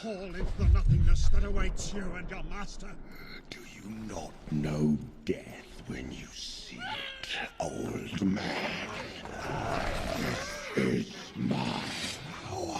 fall into the nothingness that awaits you and your master. Do you not know death when you see it, old man? This is my power.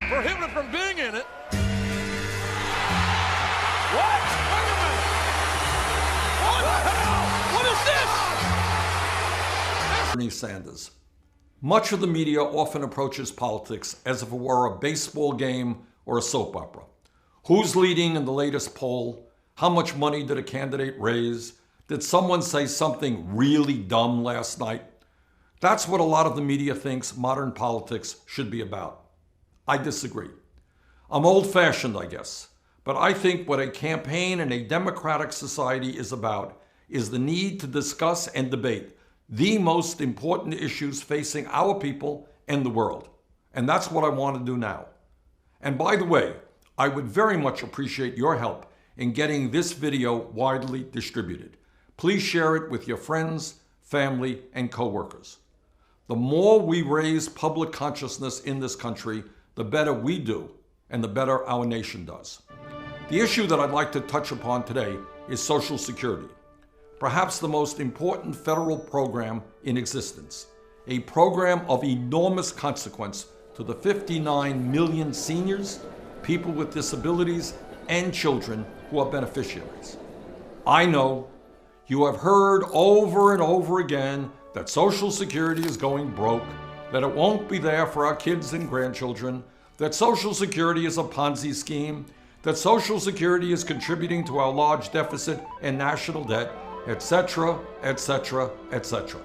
Prohibited from being in it. What? Wait a minute. What the hell? What is this? Bernie Sanders. Much of the media often approaches politics as if it were a baseball game or a soap opera. Who's leading in the latest poll? How much money did a candidate raise? Did someone say something really dumb last night? That's what a lot of the media thinks modern politics should be about. I disagree. I'm old-fashioned, I guess, but I think what a campaign in a democratic society is about is the need to discuss and debate the most important issues facing our people and the world. And that's what I want to do now. And by the way, I would very much appreciate your help in getting this video widely distributed. Please share it with your friends, family, and coworkers. The more we raise public consciousness in this country, the better we do and the better our nation does. The issue that I'd like to touch upon today is Social Security, perhaps the most important federal program in existence, a program of enormous consequence to the 59 million seniors, people with disabilities, and children who are beneficiaries. I know you have heard over and over again that Social Security is going broke, that it won't be there for our kids and grandchildren, that Social Security is a Ponzi scheme, that Social Security is contributing to our large deficit and national debt, etc., etc., etc.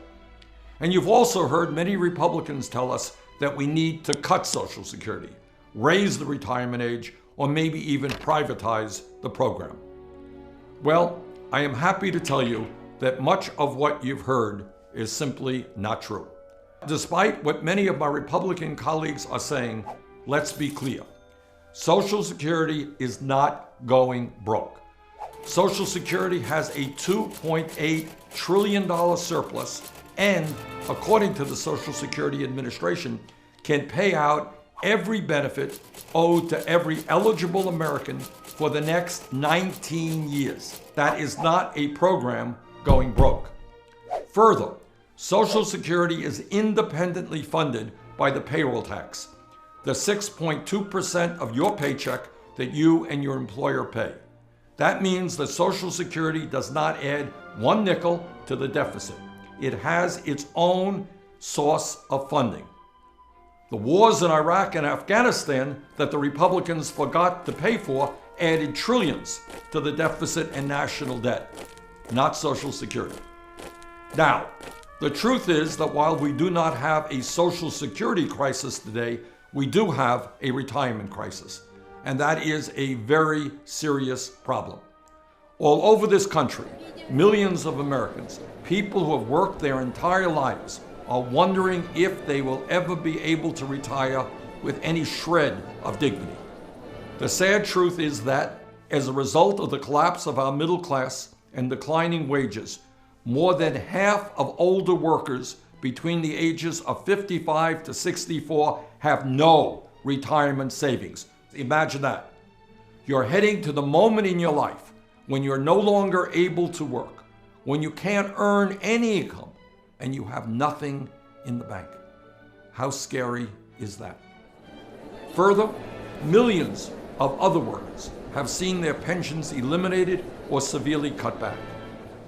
And you've also heard many Republicans tell us that we need to cut Social Security, raise the retirement age, or maybe even privatize the program. Well, I am happy to tell you that much of what you've heard is simply not true. Despite what many of my Republican colleagues are saying, let's be clear. Social Security is not going broke. Social Security has a $2.8 trillion surplus and, according to the Social Security Administration, can pay out every benefit owed to every eligible American for the next 19 years. That is not a program going broke. Further, Social Security is independently funded by the payroll tax, the 6.2% of your paycheck that you and your employer pay. That means that Social Security does not add one nickel to the deficit. It has its own source of funding. The wars in Iraq and Afghanistan that the Republicans forgot to pay for added trillions to the deficit and national debt, not Social Security. Now, the truth is that while we do not have a Social Security crisis today, we do have a retirement crisis, and that is a very serious problem. All over this country, millions of Americans, people who have worked their entire lives, are wondering if they will ever be able to retire with any shred of dignity. The sad truth is that, as a result of the collapse of our middle class and declining wages, more than half of older workers between the ages of 55 to 64 have no retirement savings. Imagine that. You're heading to the moment in your life when you're no longer able to work, when you can't earn any income, and you have nothing in the bank. How scary is that? Further, millions of other workers have seen their pensions eliminated or severely cut back.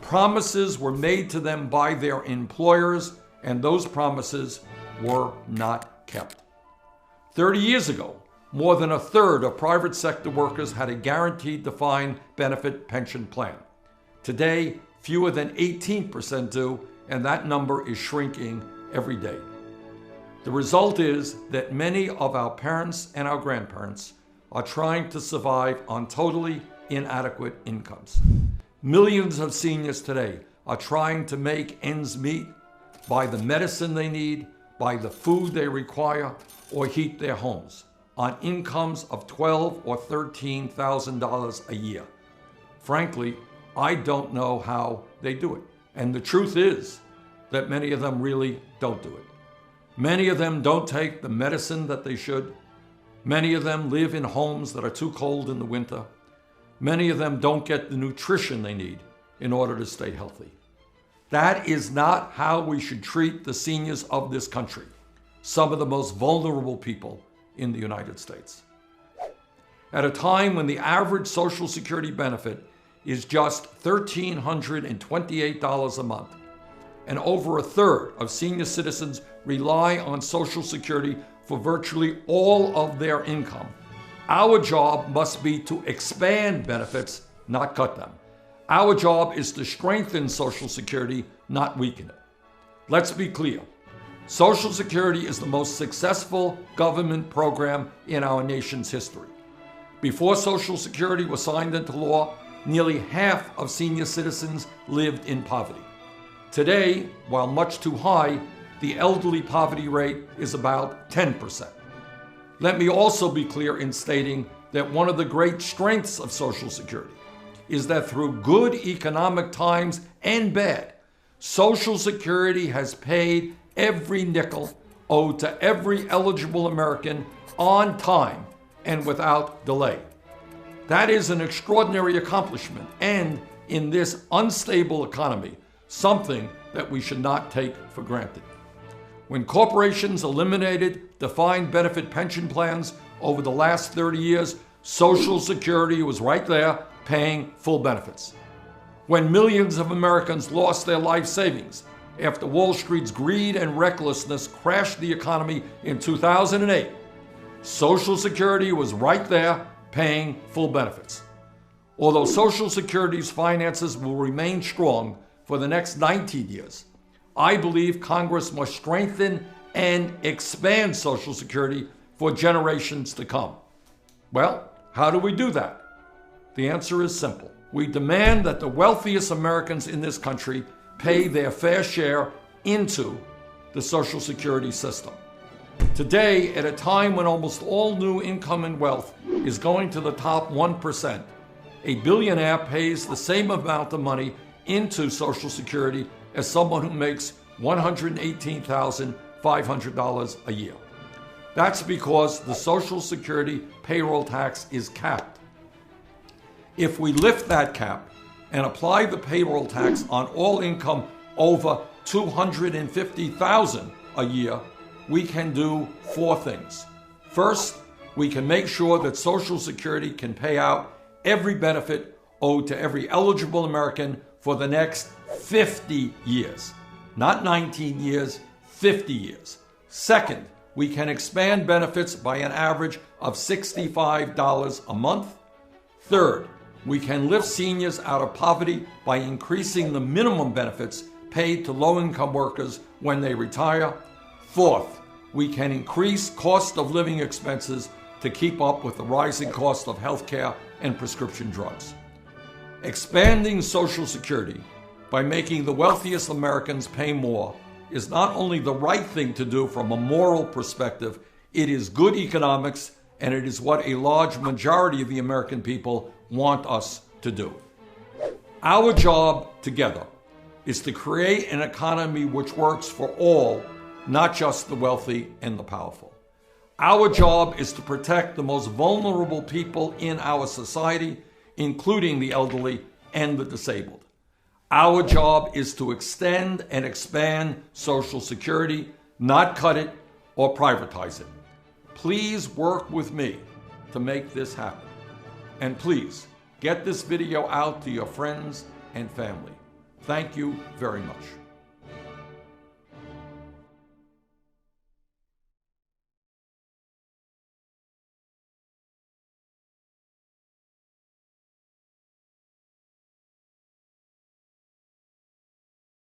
Promises were made to them by their employers, and those promises were not kept. 30 years ago, more than a third of private sector workers had a guaranteed defined benefit pension plan. Today, fewer than 18% do, and that number is shrinking every day. The result is that many of our parents and our grandparents are trying to survive on totally inadequate incomes. Millions of seniors today are trying to make ends meet, buy the medicine they need, buy the food they require, or heat their homes on incomes of $12,000 or $13,000 a year. Frankly, I don't know how they do it. And the truth is that many of them really don't do it. Many of them don't take the medicine that they should. Many of them live in homes that are too cold in the winter. Many of them don't get the nutrition they need in order to stay healthy. That is not how we should treat the seniors of this country, some of the most vulnerable people in the United States. At a time when the average Social Security benefit is just $1,328 a month, and over a third of senior citizens rely on Social Security for virtually all of their income, our job must be to expand benefits, not cut them. Our job is to strengthen Social Security, not weaken it. Let's be clear. Social Security is the most successful government program in our nation's history. Before Social Security was signed into law, nearly half of senior citizens lived in poverty. Today, while much too high, the elderly poverty rate is about 10%. Let me also be clear in stating that one of the great strengths of Social Security is that through good economic times and bad, Social Security has paid every nickel owed to every eligible American on time and without delay. That is an extraordinary accomplishment and, in this unstable economy, something that we should not take for granted. When corporations eliminated defined benefit pension plans over the last 30 years, Social Security was right there paying full benefits. When millions of Americans lost their life savings after Wall Street's greed and recklessness crashed the economy in 2008, Social Security was right there paying full benefits. Although Social Security's finances will remain strong for the next 19 years, I believe Congress must strengthen and expand Social Security for generations to come. Well, how do we do that? The answer is simple. We demand that the wealthiest Americans in this country pay their fair share into the Social Security system. Today, at a time when almost all new income and wealth is going to the top 1%, a billionaire pays the same amount of money into Social Security as someone who makes $118,500 a year. That's because the Social Security payroll tax is capped. If we lift that cap and apply the payroll tax on all income over $250,000 a year, we can do four things. First, we can make sure that Social Security can pay out every benefit owed to every eligible American for the next 50 years. Not 19 years, 50 years. Second, we can expand benefits by an average of $65 a month. Third, we can lift seniors out of poverty by increasing the minimum benefits paid to low-income workers when they retire. Fourth, we can increase cost of living expenses to keep up with the rising cost of healthcare and prescription drugs. Expanding Social Security by making the wealthiest Americans pay more is not only the right thing to do from a moral perspective, it is good economics, and it is what a large majority of the American people want us to do. Our job together is to create an economy which works for all, not just the wealthy and the powerful. Our job is to protect the most vulnerable people in our society, including the elderly and the disabled. Our job is to extend and expand Social Security, not cut it or privatize it. Please work with me to make this happen. And please, get this video out to your friends and family. Thank you very much.